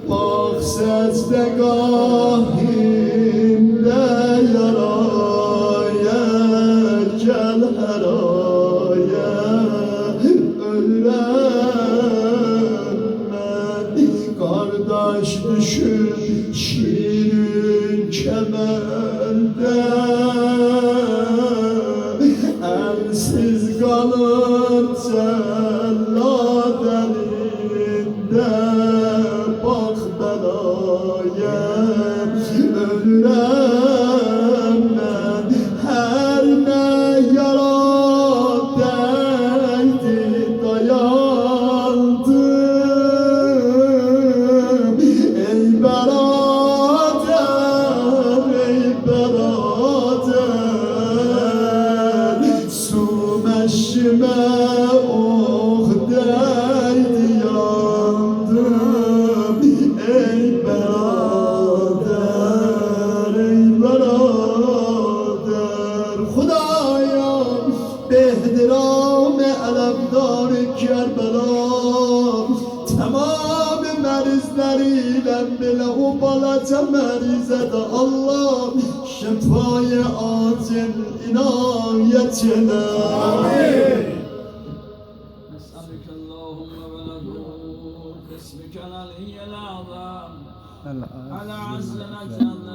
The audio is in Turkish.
Bak sesle gahimde yaraya gel her aya ölürem ben kardeş düşün şirin kemerde elsiz kalır cellat elinde bak belaya ölürem ben her ne yara değdi dayandım ey beraber ey beraber su meşime oh değdi yandım ey beraber ey beraber Khudaya behdiram alamdar Kerbela tamam merizleriyle bile o balaca merizede Allah şifayı acil inayetine نسألك اللهم ونعوذ باسمك العلي الأعظم على عز وجل